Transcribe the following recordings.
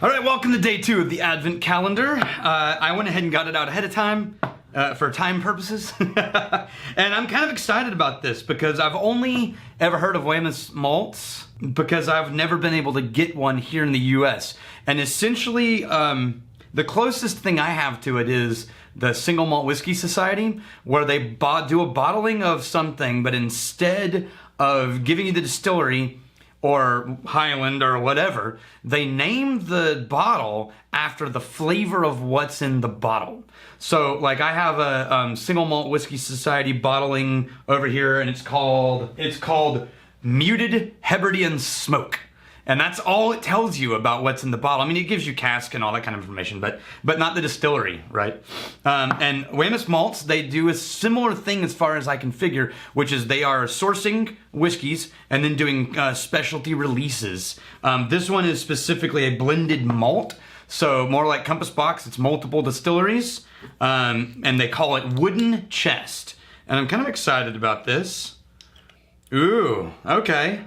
All right, welcome to day 2 of the Advent calendar. I went ahead and got it out ahead of time for time purposes. And I'm kind of excited about this because I've only ever heard of Wemyss Malts because I've never been able to get one here in the US. And essentially, the closest thing I have to it is the Single Malt Whiskey Society, where they do a bottling of something, but instead of giving you the distillery, or Highland or whatever, they named the bottle after the flavor of what's in the bottle. So like I have a Single Malt Whiskey Society bottling over here, and it's called Muted Hebridean Smoke. And that's all it tells you about what's in the bottle. I mean, it gives you cask and all that kind of information, but not the distillery, right? And Wemyss Malts, they do a similar thing as far as I can figure, which is they are sourcing whiskeys and then doing specialty releases. This one is specifically a blended malt, so more like Compass Box. It's multiple distilleries, and they call it Wooden Chest. And I'm kind of excited about this. Ooh, okay.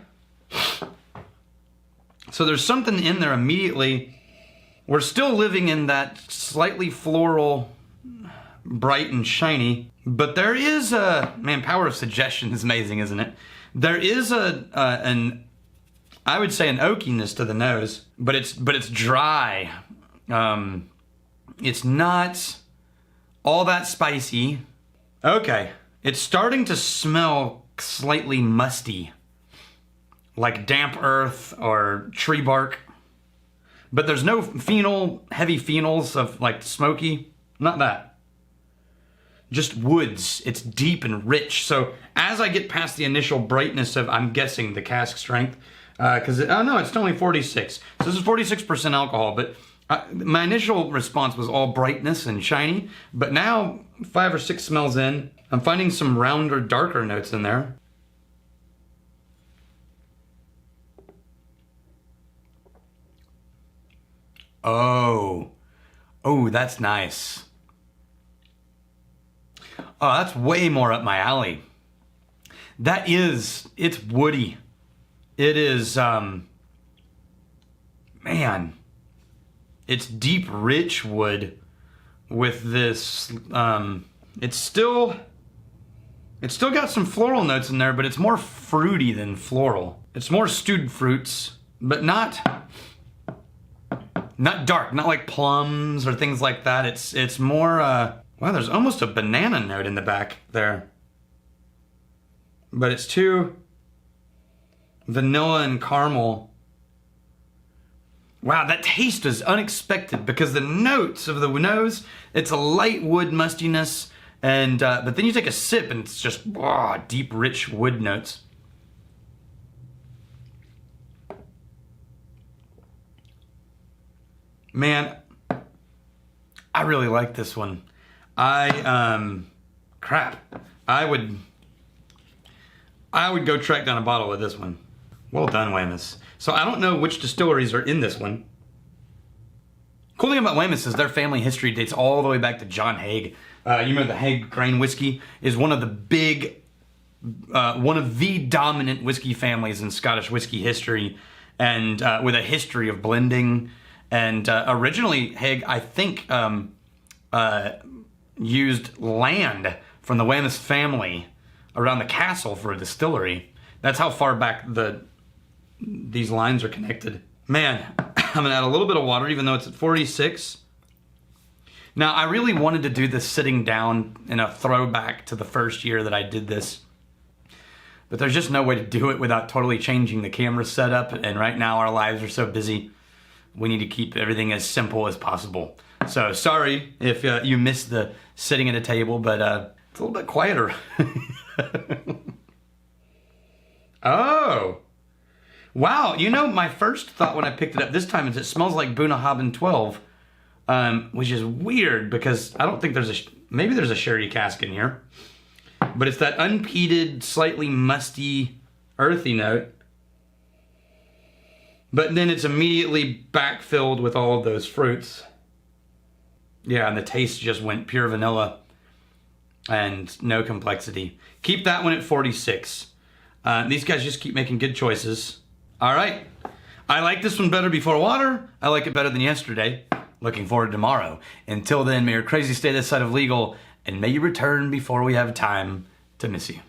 So there's something in there immediately. We're still living in that slightly floral, bright and shiny, but there is a, man, power of suggestion is amazing, isn't it? There is I would say an oakiness to the nose, but it's dry. It's not all that spicy. Okay, it's starting to smell slightly musty, like damp earth or tree bark. But there's no heavy phenols of like smoky, not that. Just woods, it's deep and rich. So as I get past the initial brightness of, I'm guessing the cask strength, because, oh no, it's only 46. So this is 46% alcohol, but my initial response was all brightness and shiny. But now, 5 or 6 smells in, I'm finding some rounder, darker notes in there. Oh, that's nice. Oh, that's way more up my alley. It's woody. It is, man, it's deep, rich wood with this, it's still got some floral notes in there, but it's more fruity than floral. It's more stewed fruits, but not dark, not like plums or things like that. It's more, wow, there's almost a banana note in the back there. But it's too vanilla and caramel. Wow, that taste is unexpected because the notes of the nose, it's a light wood mustiness, and but then you take a sip and it's just deep, rich wood notes. Man, I really like this one. Crap. I would go track down a bottle of this one. Well done, Wemyss. So I don't know which distilleries are in this one. Cool thing about Wemyss is their family history dates all the way back to John Haig. You remember the Haig grain whiskey is one of the dominant whiskey families in Scottish whiskey history, and with a history of blending. And originally, Haig, I think, used land from the Wemyss family around the castle for a distillery. That's how far back these lines are connected. Man, I'm gonna add a little bit of water, even though it's at 46. Now, I really wanted to do this sitting down in a throwback to the first year that I did this, but there's just no way to do it without totally changing the camera setup. And right now, our lives are so busy. We need to keep everything as simple as possible. So sorry if you missed the sitting at a table, but it's a little bit quieter. Oh, wow. You know, my first thought when I picked it up this time is it smells like Bunnahabhain 12, which is weird because I don't think maybe there's a sherry cask in here, but it's that unpeated, slightly musty, earthy note. But then it's immediately backfilled with all of those fruits. Yeah, and the taste just went pure vanilla and no complexity. Keep that one at 46. These guys just keep making good choices. All right. I like this one better before water. I like it better than yesterday. Looking forward to tomorrow. Until then, may your crazy stay this side of legal, and may you return before we have time to miss you.